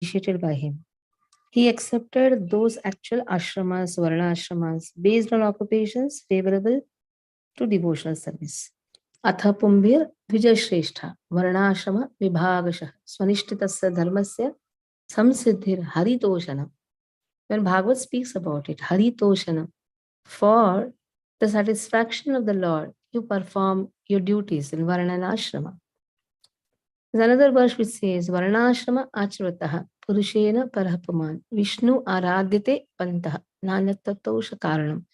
initiated by him. He accepted those actual ashramas, varna ashramas, based on occupations favorable to devotional service. Atha Pumbir Vijay Shrestha Varnashrama Vibhagasha Swanishtitasya Dharmasya Samsiddhir Haritoshanam. When Bhagavad speaks about it, Haritoshanam, for the satisfaction of the Lord, you perform your duties in Varna and Ashrama. There's another verse which says, Varnashrama Achrataha Purushena Parahapaman Vishnu Aradhyate Pantaha Nanyatatosha Karanam.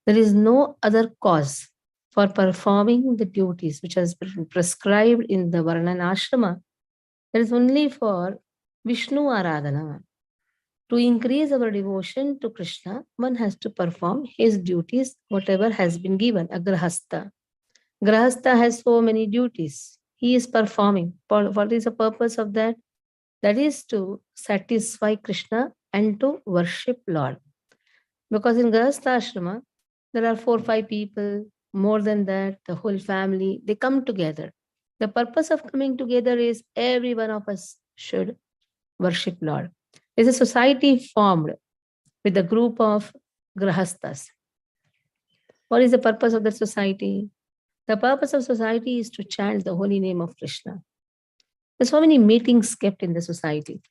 There is no other cause for performing the duties which has been prescribed in the Varna and Ashrama. There is only for Vishnu Aradhana. To increase our devotion to Krishna, one has to perform his duties, whatever has been given, a grahastha. Grahastha has so many duties. He is performing. What is the purpose of that? That is to satisfy Krishna and to worship Lord. Because in Grahastha Ashrama, there are 4 or 5 people, more than that, the whole family, they come together. The purpose of coming together is every one of us should worship Lord. There's a society formed with a group of grahasthas. What is the purpose of the society? The purpose of society is to chant the holy name of Krishna. There's so many meetings kept in the society.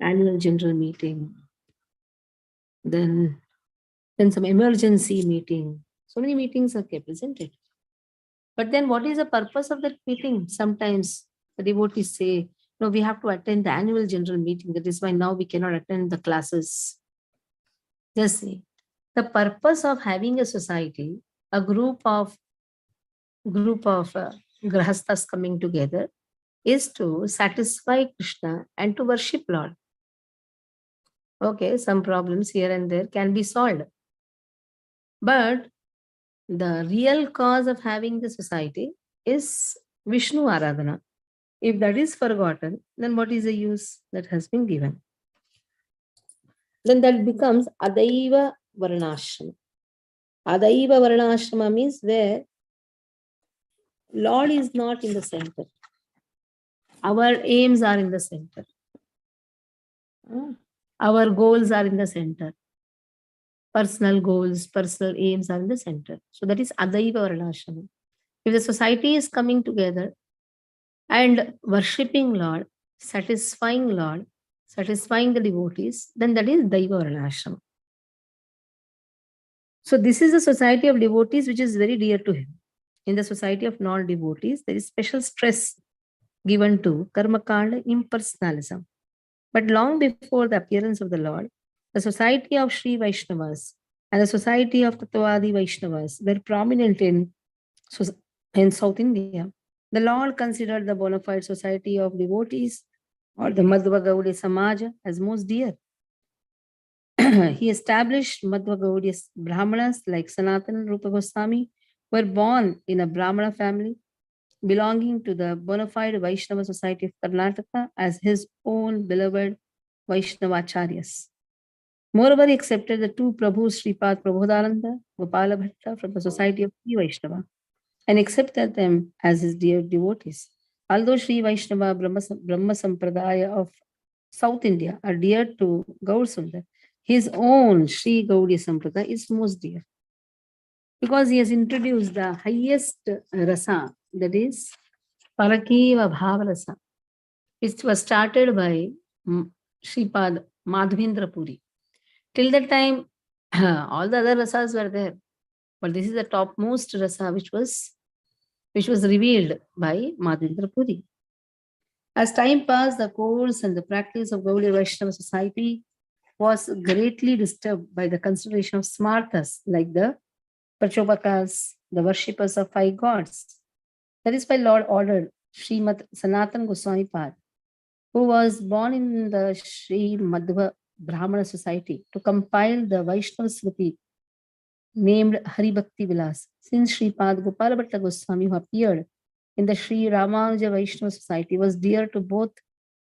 Annual general meeting, then some emergency meeting. So many meetings are kept, isn't it? But then what is the purpose of that meeting? Sometimes the devotees say, no, we have to attend the annual general meeting. That is why now we cannot attend the classes. Just see, the purpose of having a society, a group of grahasthas coming together, is to satisfy Krishna and to worship Lord. Okay, some problems here and there can be solved. But the real cause of having the society is Vishnu Aradhana. If that is forgotten, then what is the use that has been given? Then that becomes Adaiva Varnashrama. Adaiva Varnashrama means where Lord is not in the center. Our aims are in the center. Our goals are in the center. Personal goals, personal aims are in the center. So that is Adaiva Varnashrama. If the society is coming together and worshipping Lord, satisfying the devotees, then that is Daiva Varnashrama. So this is the society of devotees which is very dear to him. In the society of non-devotees, there is special stress given to Karmakanda impersonalism. But long before the appearance of the Lord, the society of Sri Vaishnavas and the society of Tattvadi Vaishnavas were prominent in South India. The Lord considered the bona fide society of devotees or the Madhva Gaudiya Samaja as most dear. He established Madhva Gaudiya Brahmanas like Sanatana and Rupa Goswami were born in a Brahmana family belonging to the bona fide Vaishnava Society of Karnataka as his own beloved Vaishnavacharyas. Moreover, he accepted the 2 Prabhus, Sripad Prabodhananda, Gopala Bhatta from the Society of Sri Vaishnava and accepted them as his dear devotees. Although Sri Vaishnava Brahma Sampradaya of South India are dear to Gaur Sundar, his own Sri Gaudiya Sampradaya is most dear because he has introduced the highest rasa, that is Parakiva Bhavarasa, which was started by Sripad Madhavendra Puri. Till that time, all the other rasas were there, but this is the topmost rasa which was revealed by Madhavendra Puri. As time passed, the course and the practice of Gaudiya Vaishnava society was greatly disturbed by the consideration of smartas like the Prachopakas, the worshippers of 5 gods. That is why Lord ordered Srimad Sanatan Goswami Pad, who was born in the Sri Madhva Brahmana society, to compile the Vaishnava Smriti named Hari Bhakti Vilas. Since Sripad Gopala Bhatta Goswami, who appeared in the Sri Ramanuja Vaishnava Society, was dear to both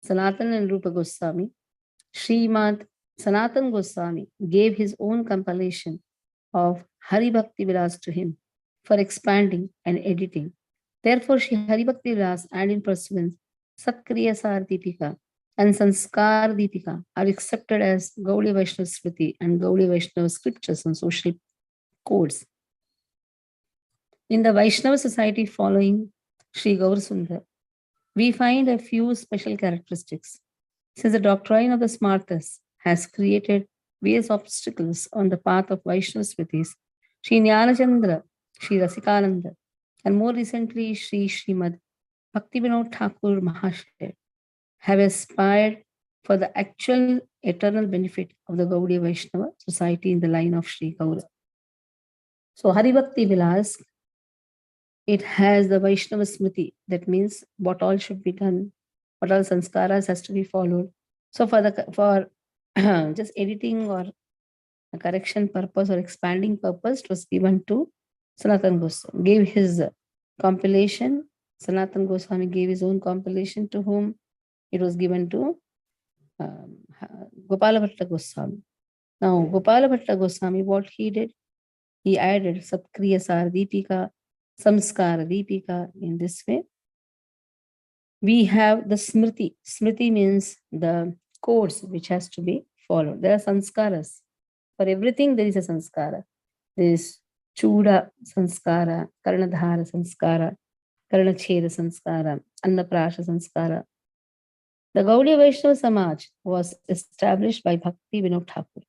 Sanatan and Rupa Goswami, Srimad Sanatan Goswami gave his own compilation of Hari Bhakti Vilas to him for expanding and editing. Therefore, Sri Hari Bhakti Vilas and in pursuance Satkriya Sardipika and Sanskar Deepika are accepted as Gaudiya Vaishnava Smriti and Gaudiya Vaishnava scriptures and social codes. In the Vaishnava society following Sri Gaur Sundar, we find a few special characteristics. Since the doctrine of the Smartas has created various obstacles on the path of Vaishnava Smritis, Sri Jnanachandra, Sri Rasikananda, and more recently Sri Srimad Bhaktivinoda Thakur Mahasaya have aspired for the actual eternal benefit of the Gaudiya Vaishnava society in the line of Sri Gaura. So Haribhakti Vilas, it has the Vaishnava Smriti, that means what all should be done, what all sanskaras has to be followed. So for just editing or a correction purpose or expanding purpose, it was given to Sanatan Goswami, gave his compilation. Sanatan Goswami gave his own compilation, to whom it was given to Gopala Bhatta Goswami. Now, Gopala Bhatta Goswami, what he did, he added Satkriya Sar Deepika, Samskara Deepika. In this way, we have the Smriti. Smriti means the course which has to be followed. There are sanskaras. For everything, there is a sanskara. There is Chuda sanskara, Karnadhara sanskara, Karnacheda sanskara, Annaprasha sanskara. The Gaudiya Vaishnava Samaj was established by Bhakti Vinod Thakur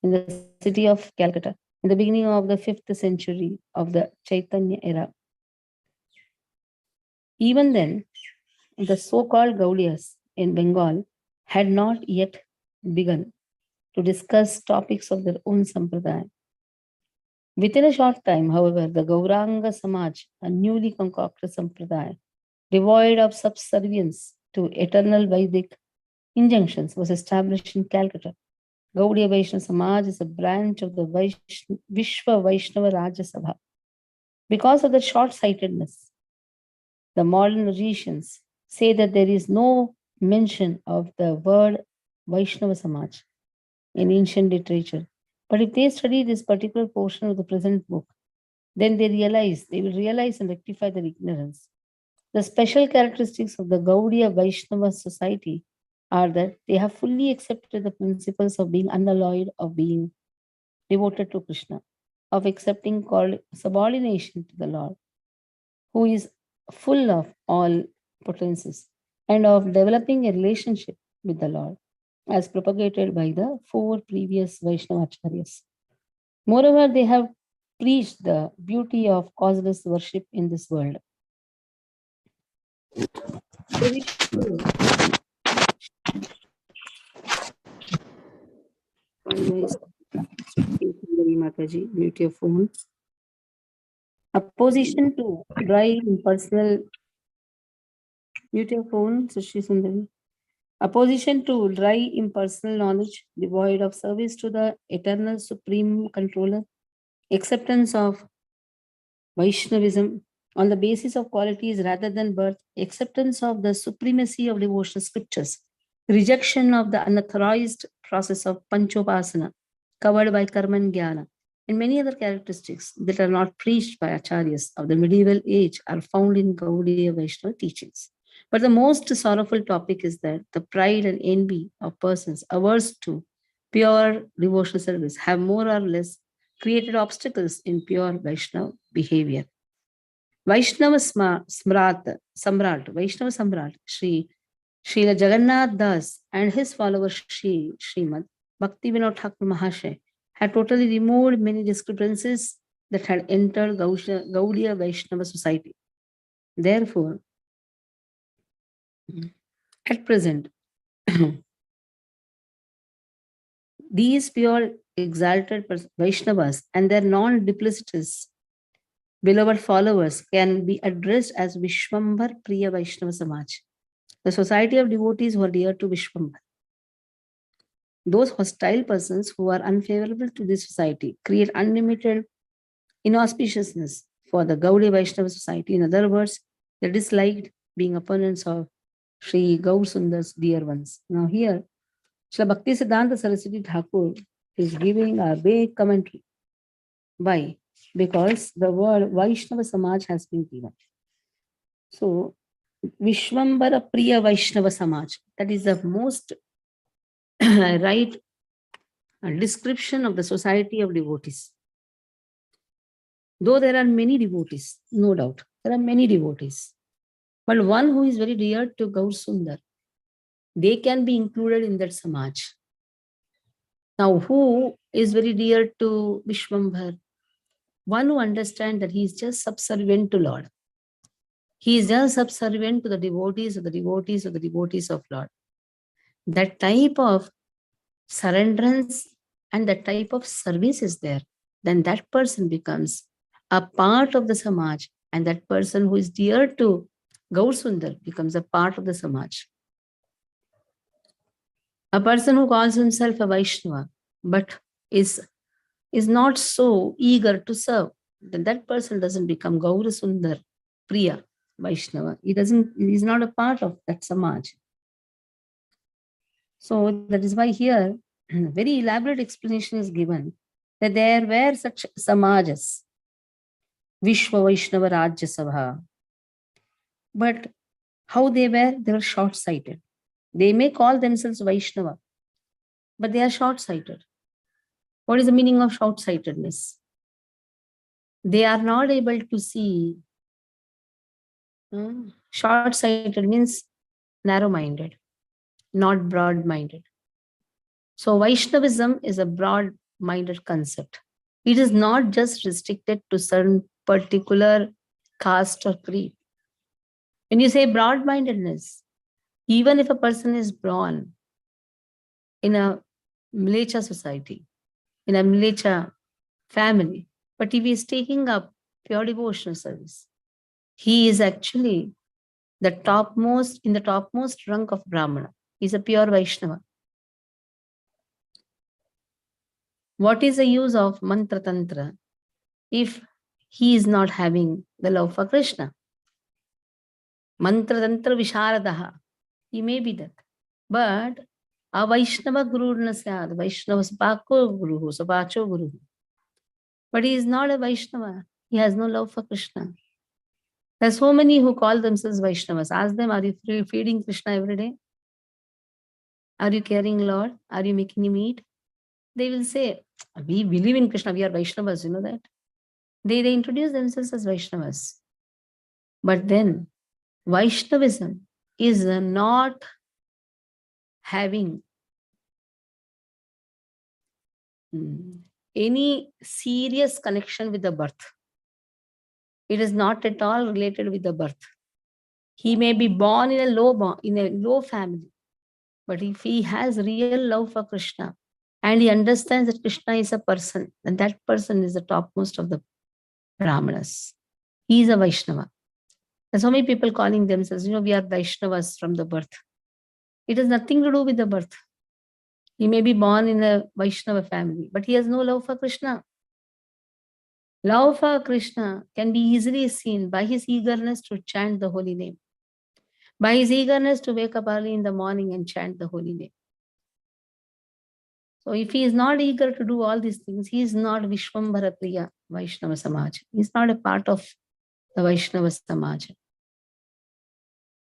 in the city of Calcutta in the beginning of the 5th century of the Caitanya era. Even then, the so-called Gaudiyas in Bengal had not yet begun to discuss topics of their own sampradaya. Within a short time, however, the Gauranga Samaj, a newly concocted sampradaya, devoid of subservience to eternal Vedic injunctions, was established in Calcutta. Gaudiya Vaishnava Samaj is a branch of the Vishwa Vaishnava Rajya Sabha. Because of the short-sightedness, the modern logicians say that there is no mention of the word Vaishnava Samaj in ancient literature. But if they study this particular portion of the present book, then they will realize and rectify their ignorance. The special characteristics of the Gaudiya Vaishnava society are that they have fully accepted the principles of being unalloyed, of being devoted to Krishna, of accepting subordination to the Lord, who is full of all potencies, and of developing a relationship with the Lord, as propagated by the 4 previous Vaishnava Acharyas. Moreover, they have preached the beauty of causeless worship in this world. Mataji, mute your phone. Opposition to dry impersonal. Mute your phone, Sushri Sundari. Opposition to dry impersonal knowledge, devoid of service to the eternal supreme controller, acceptance of Vaishnavism on the basis of qualities rather than birth, acceptance of the supremacy of devotional scriptures, rejection of the unauthorized process of Panchopasana covered by Karma and Jnana, and many other characteristics that are not preached by acharyas of the medieval age are found in Gaudiya Vaishnava teachings. But the most sorrowful topic is that the pride and envy of persons averse to pure devotional service have more or less created obstacles in pure Vaishnava behavior. Vaishnava Samrat, Srila Jagannath Das and his follower Srimad Bhaktivinoda Thakur Mahasaya had totally removed many discrepancies that had entered Gaudiya Vaishnava society. Therefore, at present, these pure exalted Vaishnavas and their non-duplicitous beloved followers can be addressed as Vishwambar Priya Vaishnava Samaj, the society of devotees who are dear to Vishwambar. Those hostile persons who are unfavorable to this society create unlimited inauspiciousness for the Gaudiya Vaishnava society. In other words, they disliked being opponents of Sri Gaur Sundar's dear ones. Now here, Srila Bhakti Siddhanta Saraswati Thakur is giving a big commentary. Why? Because the word Vaishnava Samaj has been given. So, Vishwambara Priya Vaishnava Samaj. That is the most right description of the society of devotees. Though there are many devotees, no doubt, there are many devotees. But one who is very dear to Gaur Sundar, they can be included in that Samaj. Now, who is very dear to Vishwambhar? One who understands that he is just subservient to Lord. He is just subservient to the devotees of the devotees of the devotees of Lord. That type of surrenderance and that type of service is there, then that person becomes a part of the Samaj, and that person who is dear to Gaur Sundar becomes a part of the Samaj. A person who calls himself a Vaishnava but is not so eager to serve, then that person doesn't become Gaur Sundar Priya Vaishnava. He's not a part of that Samaj. So that is why here very elaborate explanation is given that there were such Samajas, Vishwa Vaishnava Rajya Sabha. But how they were short-sighted. They may call themselves Vaishnava, but they are short-sighted. What is the meaning of short-sightedness? They are not able to see. Short-sighted means narrow-minded, not broad-minded. So Vaishnavism is a broad-minded concept. It is not just restricted to certain particular caste or creed. When you say broad-mindedness, even if a person is born in a Mlecha society, in a Mlecha family, but if he is taking up pure devotional service, he is actually in the topmost rank of Brahmana. He is a pure Vaishnava. What is the use of mantra tantra if he is not having the love for Krishna? Mantra tantra visharadaha. He may be that. But a Vaishnava guru na syad, Vaishnava sapako guru, sapacho guru. But he is not a Vaishnava. He has no love for Krishna. There's so many who call themselves Vaishnavas. Ask them, are you feeding Krishna every day? Are you caring Lord? Are you making him eat? They will say, we believe in Krishna, we are Vaishnavas, you know that? They introduce themselves as Vaishnavas. But then Vaishnavism is not having any serious connection with the birth. It is not at all related with the birth. He may be born in a low family, but if he has real love for Krishna and he understands that Krishna is a person, then that person is the topmost of the Brahmanas. He is a Vaishnava. There's so many people calling themselves, we are Vaishnavas from the birth. It has nothing to do with the birth. He may be born in a Vaishnava family, but he has no love for Krishna. Love for Krishna can be easily seen by his eagerness to chant the holy name, by his eagerness to wake up early in the morning and chant the holy name. So if he is not eager to do all these things, he is not Vishwambara Priya Vaishnava Samaj. He is not a part of the Vaishnava Samaj.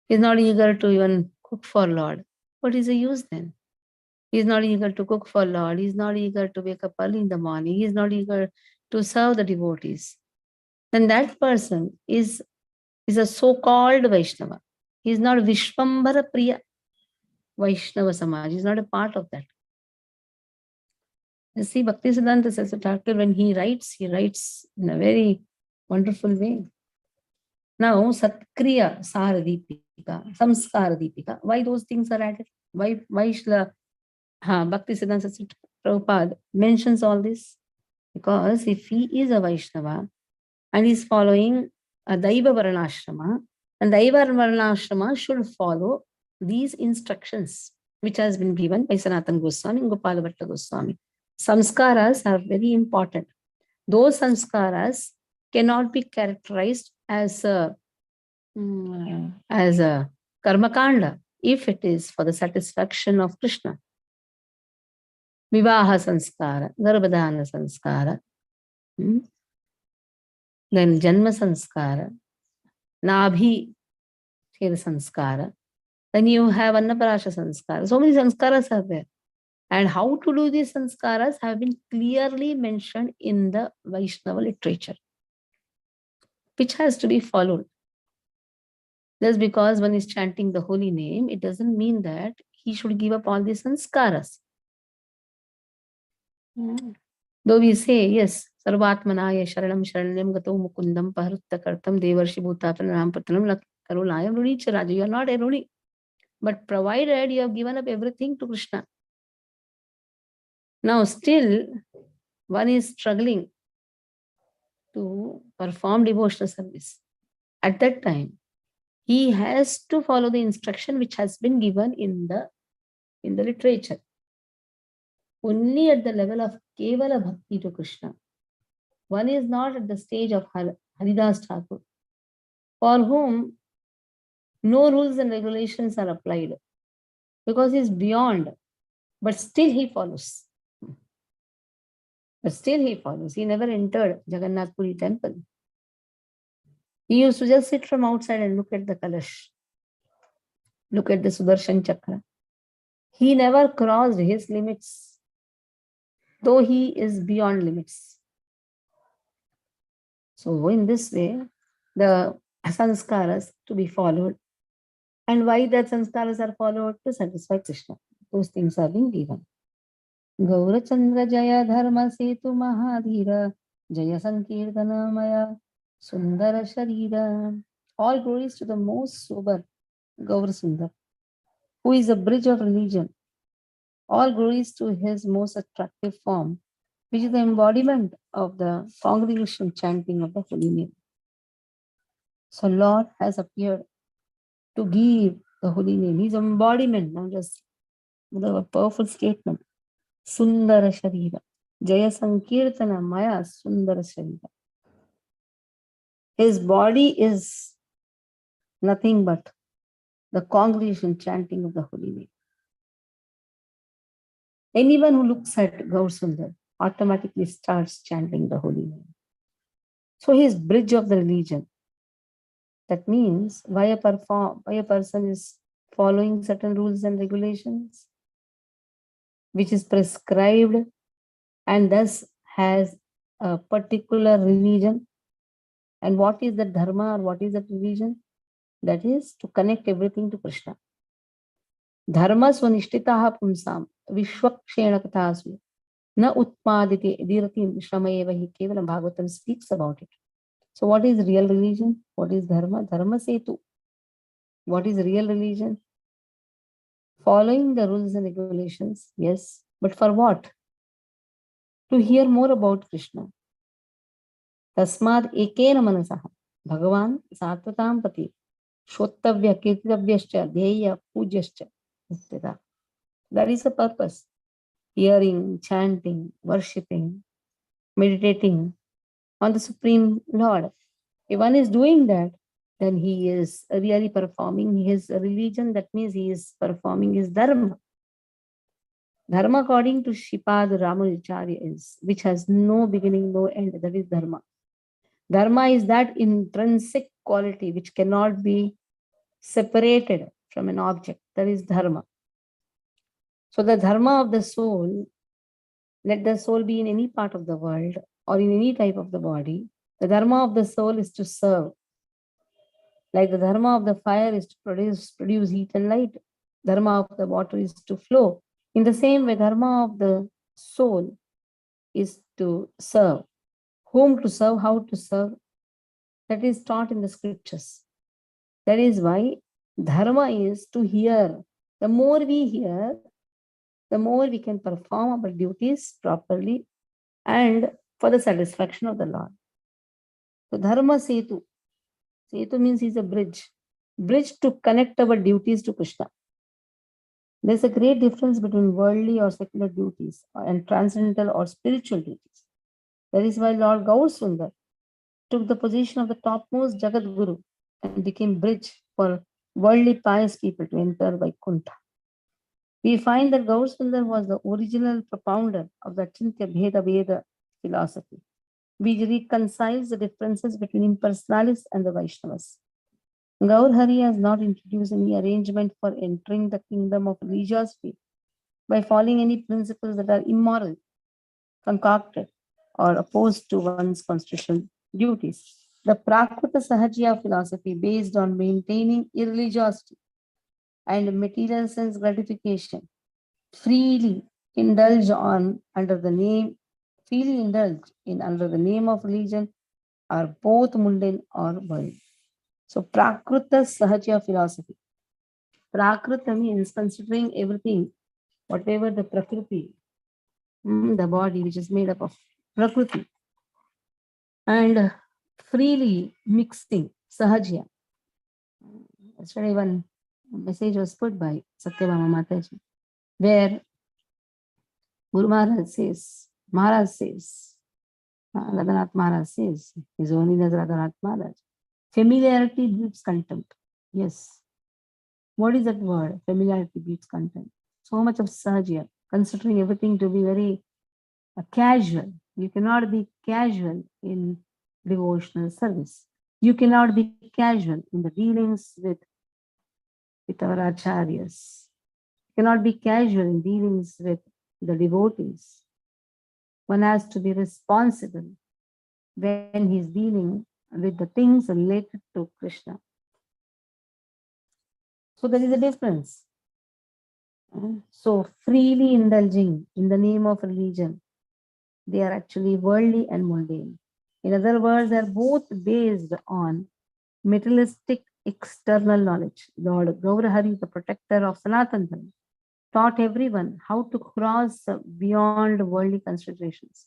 He is not eager to even cook for Lord. What is the use then? He is not eager to cook for Lord. He is not eager to wake up early in the morning. He is not eager to serve the devotees. Then that person is a so-called Vaishnava. He is not Vishwambara Priya Vaishnava Samaj. He is not a part of that. You see, Bhaktisiddhanta Saraswati Thakur, when he writes in a very wonderful way. Now, Satkriya Saradipika, Samskara Deepika, why those things are added? Why Bhaktisiddhanta Saraswati Prabhupada mentions all this? Because if he is a Vaishnava and is following a Daiva Varanashrama, and Daiva Varanashrama should follow these instructions which has been given by Sanatana Goswami and Gopala Bhatta Goswami. Samskaras are very important. Those samskaras cannot be characterized as a karmakanda if it is for the satisfaction of Krishna. Vivaha sanskara, garbhadana sanskara, then janma sanskara, nabhi Kera sanskara. Then you have Annaparasha sanskara. So many sanskaras are there. And how to do these sanskaras have been clearly mentioned in the Vaishnava literature, which has to be followed. Just because one is chanting the holy name, it doesn't mean that he should give up all these sanskaras. Though we say, yes, Sarvatmanaya Sharanam Sharanyam Gato Mukundam Paharutta Kartam Devarshi Bhuta Pranam Patranam Karulayam Runicha Raja. You are not a Runi. But provided you have given up everything to Krishna. Now still, one is struggling to perform devotional service. At that time, he has to follow the instruction which has been given in the literature. Only at the level of Kevala Bhakti to Krishna. One is not at the stage of Haridas Thakur, for whom no rules and regulations are applied, because he is beyond, but still he follows. He never entered Jagannath Puri temple. He used to just sit from outside and look at the Kalash, look at the Sudarshan Chakra. He never crossed his limits, though he is beyond limits. So in this way, the sanskaras to be followed. And why that sanskaras are followed? To satisfy Krishna. Those things are being given. Gaurachandra Jaya Dharma Setu Mahadhira Jaya Sankirtana Maya Sundara Sharira. All glories to the most sober Gaur Sundar, who is a bridge of religion. All glories to his most attractive form, which is the embodiment of the congregation chanting of the holy name. So Lord has appeared to give the holy name. His embodiment, not just a powerful statement. Sundara Sharira. Jaya Sankirtana Maya Sundara Sharira. His body is nothing but the congregation chanting of the holy name. Anyone who looks at Gaur Sundar automatically starts chanting the holy name. So he is bridge of the religion. That means why a person is following certain rules and regulations, which is prescribed and thus has a particular religion. And what is the dharma or what is that religion? That is to connect everything to Krishna. Dharma swanishtitaha pumsam vishwakshena kathasu na utpadite dirati shramayeva hi kevalam. Bhagavatam speaks about it. So what is real religion? What is dharma? Dharma setu. What is real religion? Following the rules and regulations, yes. But for what? To hear more about Krishna. Tasmad ekena manasaha Bhagavan satvatam pati shottavya kirtitavyascha dheya pujaschya. That is the purpose. Hearing, chanting, worshipping, meditating on the Supreme Lord. If one is doing that, then he is really performing his religion. That means he is performing his dharma. Dharma, according to Shripad Ramanujacharya, is which has no beginning, no end. That is dharma. Dharma is that intrinsic quality which cannot be separated from an object. That is dharma. So the dharma of the soul, let the soul be in any part of the world or in any type of the body, the dharma of the soul is to serve. Like the dharma of the fire is to produce heat and light. Dharma of the water is to flow. In the same way, dharma of the soul is to serve. Whom to serve, how to serve, that is taught in the scriptures. That is why dharma is to hear. The more we hear, the more we can perform our duties properly and for the satisfaction of the Lord. So dharma setu. Setu means he's a bridge. Bridge to connect our duties to Krishna. There's a great difference between worldly or secular duties and transcendental or spiritual duties. That is why Lord Gaur Sundar took the position of the topmost Jagat Guru and became bridge for worldly pious people to enter Vaikuntha. We find that Gaur Sundar was the original propounder of the Achintya Bheda Veda philosophy, which reconciles the differences between impersonalists and the Vaishnavas. Gaur Hari has not introduced any arrangement for entering the kingdom of religiosity by following any principles that are immoral, concocted, or opposed to one's constitutional duties. The Prakrita Sahajya philosophy, based on maintaining irreligiosity and material sense gratification, freely indulge on under the name freely indulge in under the name of religion, are both mundane or worldly. So Prakrita Sahajya philosophy. Prakrita means considering everything, whatever the Prakriti, the body which is made up of Prakriti, and freely mixing Sahajya. Yesterday, one message was put by Satyabhama Mataji, where Guru Maharaj says, Radhanath Maharaj says, His Holiness Radhanath Maharaj, familiarity breeds contempt. Yes. What is that word? Familiarity breeds contempt. So much of Sahajya, considering everything to be very casual. You cannot be casual in devotional service. You cannot be casual in the dealings with our acharyas. You cannot be casual in dealings with the devotees. One has to be responsible when he's dealing with the things related to Krishna. So there is a difference. So freely indulging in the name of religion, they are actually worldly and mundane. In other words, they are both based on materialistic external knowledge. Lord Gaurahari, the protector of Sanatana Dharma, taught everyone how to cross beyond worldly considerations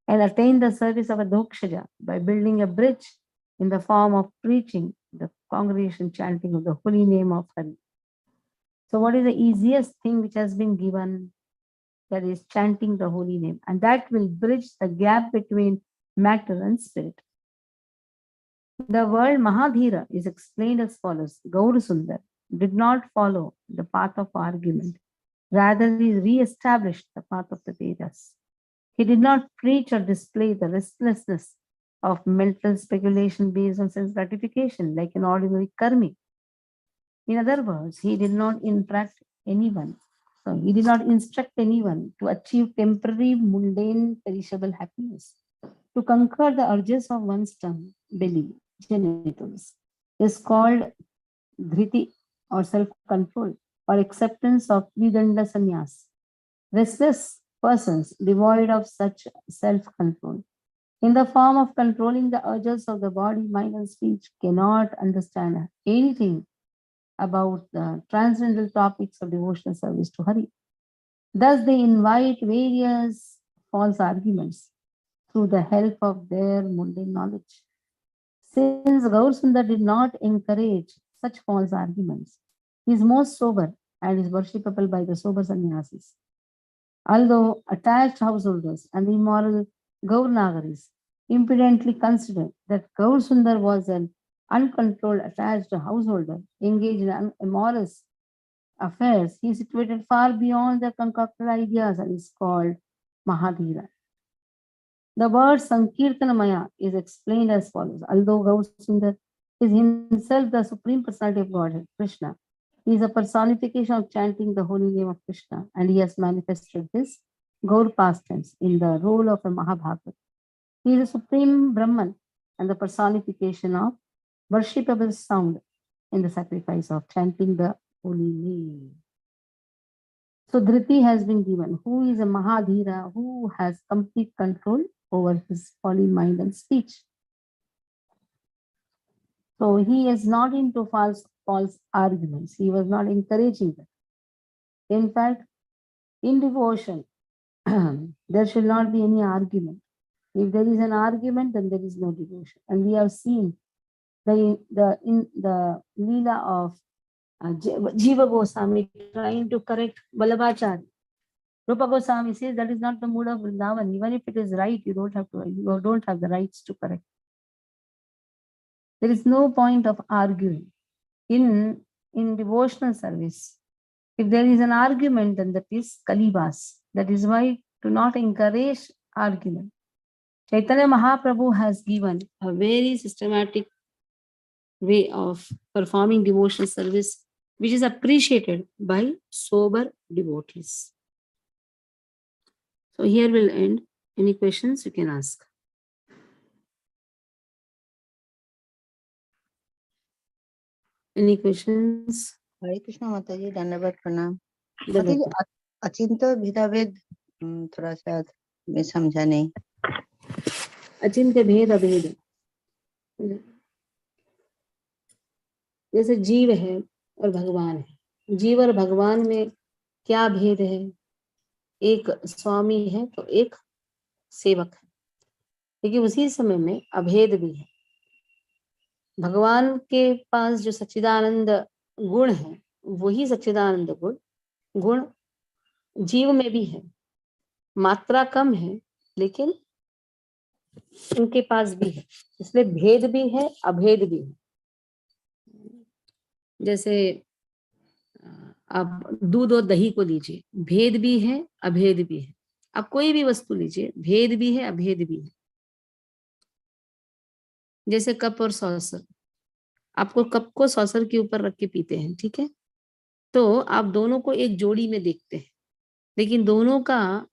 and attain the service of a Dokshaja by building a bridge in the form of preaching the congregation chanting of the holy name of Hari. So what is the easiest thing which has been given? That is chanting the holy name. And that will bridge the gap between matter and spirit. The word Mahadhira is explained as follows. Gaur Sundar did not follow the path of argument. Rather, he re-established the path of the Vedas. He did not preach or display the restlessness of mental speculation based on sense gratification like an ordinary karmi. In other words, he did not interact anyone. So he did not instruct anyone to achieve temporary, mundane, perishable happiness. To conquer the urges of one's tongue, belly, genitals is called dhriti or self-control or acceptance of vidanda sannyas. Restless persons devoid of such self-control in the form of controlling the urges of the body, mind, and speech cannot understand anything about the transcendental topics of devotional service to Hari. Thus, they invite various false arguments through the help of their mundane knowledge. Since Gaur Sundar did not encourage such false arguments, he is most sober and is worshipable by the sober sannyasis. Although attached householders and the immoral Gaurnagaris impudently consider that Gaur Sundar was an uncontrolled attached householder engaged in immoral affairs, he is situated far beyond their concocted ideas and is called Mahadhira. The word Sankirtanamaya is explained as follows. Although Gaur Sundar is himself the Supreme Personality of Godhead, Krishna, he is a personification of chanting the holy name of Krishna, and he has manifested his Gaur pastimes in the role of a Mahabhagat. He is a supreme Brahman and the personification of worshipable sound in the sacrifice of chanting the holy name. So Dhriti has been given, who is a Mahadhira, who has complete control over his body, mind, and speech. So he is not into false arguments. He was not encouraging them. In fact, in devotion, there should not be any argument. If there is an argument, then there is no devotion. And we have seen in the Leela of Jiva Goswami trying to correct Vallabhacharya. Rupa Goswami says that is not the mood of Vrindavan. Even if it is right, you don't have the rights to correct. There is no point of arguing in devotional service. If there is an argument, then that is Kalibas. That is why do not encourage argument. Caitanya Mahaprabhu has given a very systematic way of performing devotional service, which is appreciated by sober devotees. So here we'll end. Any questions you can ask. Any questions? हरे कृष्ण माता जी, धन्यवाद, प्रणाम। माता जी, अचिंत्य भेदाभेद थोड़ा सा मैं समझा नहीं। अचिंत्य भेद अभेद, जैसे जीव है और भगवान है। जीव और भगवान में क्या भेद है? एक स्वामी है तो एक सेवक है, लेकिन उसी समय में अभेद भी है। भगवान के पास जो सच्चिदानंद गुण है, वही सच्चिदानंद गुण जीव में भी है। मात्रा कम है, लेकिन उनके पास भी है, इसलिए भेद भी है, अभेद भी है। जैसे आप दूध और दही को लीजिए, भेद भी है, अभेद भी है। आप कोई भी वस्तु लीजिए, भेद भी है, अभेद भी है। जैसे कप और सॉसर, आपको कप को सॉसर के ऊपर रख के पीते हैं, ठीक है, तो आप दोनों को एक जोड़ी में देखते हैं, लेकिन दोनों का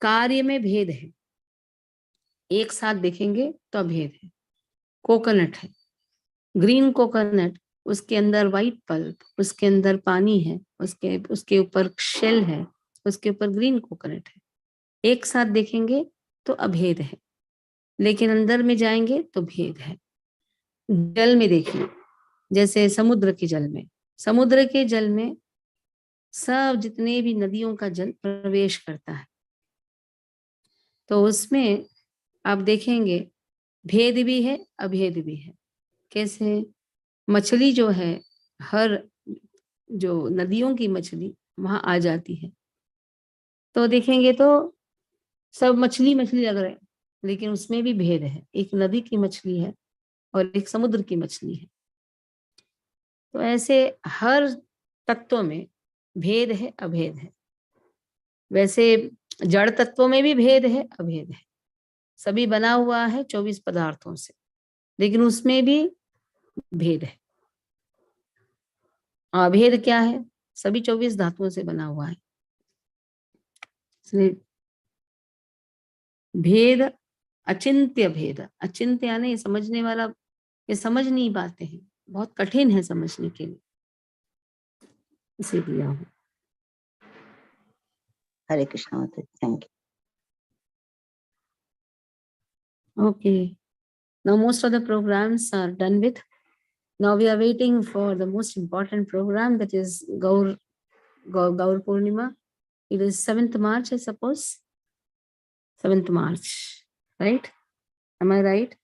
कार्य में भेद है। एक साथ देखेंगे तो अभेद है। कोकोनट है, ग्रीन कोकोनट, उसके अंदर व्हाइट पल्प, उसके अंदर पानी है, उसके ऊपर शेल है, उसके ऊपर ग्रीन कोकोनट है। एक साथ देखेंगे तो अभेद है, लेकिन अंदर में जाएंगे तो भेद है। जल में देखिए, जैसे समुद्र के जल में, समुद्र के जल में सब जितने भी नदियों का जल प्रवेश करता है, तो उसमें आप देखेंगे भेद भी है, अभेद भी है। कैसे? मछली जो है, हर जो नदियों की मछली वहां आ जाती है, तो देखेंगे तो सब मछली मछली लग रहे हैं, लेकिन उसमें भी भेद है। एक नदी की मछली है और एक समुद्र की मछली है। तो ऐसे हर तत्व में भेद है, अभेद है। वैसे जड़ तत्वों में भी भेद है, अभेद है। सभी बना हुआ है 24 पदार्थों से, लेकिन उसमें भी भेद है। अभेद क्या है? सभी 24 धातुओं से बना हुआ है, इसलिए भेद, अचिंत्य भेद। अचिंत्य यानी समझने वाला ये समझ नहीं पाते हैं, बहुत कठिन है समझने के लिए, इसे दिया हूँ। हरे कृष्ण माता जी, thank you. Okay, now most of the programs are done with. Now we are waiting for the most important program, that is Gaur Purnima. It is 7th March, I suppose. 7th March, right? Am I right?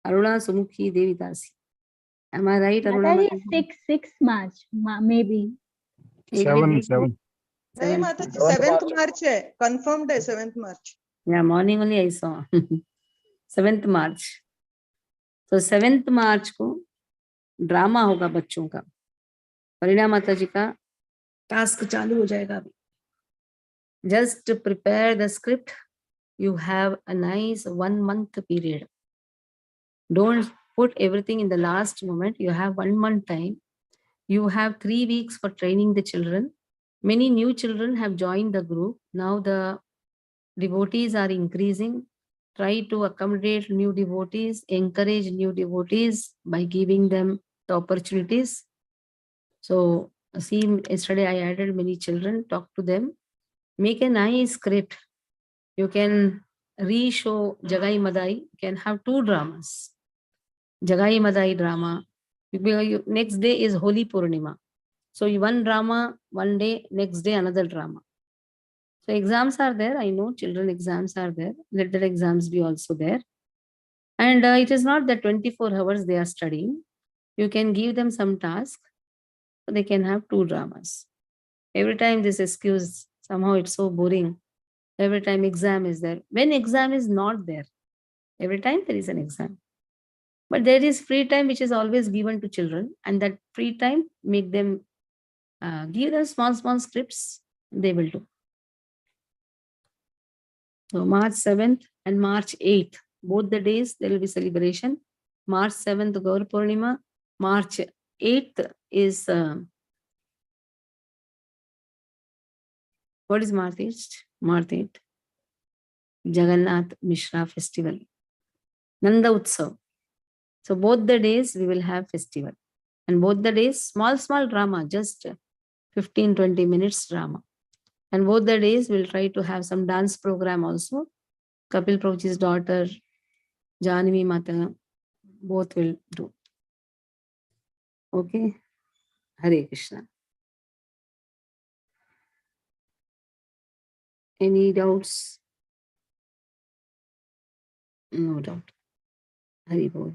Aruna Sumukhi Devi Dasi. Am I right, Aruna? Mataji, 6 March, maybe. 7. नहीं माता जी, 7th March है, confirmed है 7th March. Yeah, morning only I saw. 7th March. तो 7th March को drama होगा बच्चों का। परिणा माता जी का टास्क चालू हो जाएगा अभी। Just prepare the script. You have a nice 1 month period. Don't put everything in the last moment. You have 1 month time. You have 3 weeks for training the children. Many new children have joined the group. Now the devotees are increasing. Try to accommodate new devotees, encourage new devotees by giving them the opportunities. So, see, yesterday I added many children, talk to them, make a nice script. You can re-show Jagai Madai. You can have 2 dramas. Jagai Madai drama. Next day is Holi Purnima. So one drama, one day, next day another drama. So exams are there. I know children exams are there. Let their exams be also there. And it is not that 24 hours they are studying. You can give them some task. So they can have 2 dramas. Every time this excuse, somehow it's so boring. Every time exam is there. When exam is not there, every time there is an exam. But there is free time which is always given to children, and that free time make them give them small scripts, they will do. So March 7th and March 8th, both the days there will be celebration. March 7th, Gaur Purnima. March 8th is, what is March 8th? March 8th? Jagannath Mishra Festival. Nanda Utsav. So both the days we will have festival. And both the days, small drama, just 15-20 minutes drama. And both the days we'll try to have some dance program also. Kapil Prabhuji's daughter, Janvi Mata, both will do. Okay. Hare Krishna. Any doubts? No doubt. Hari Bol.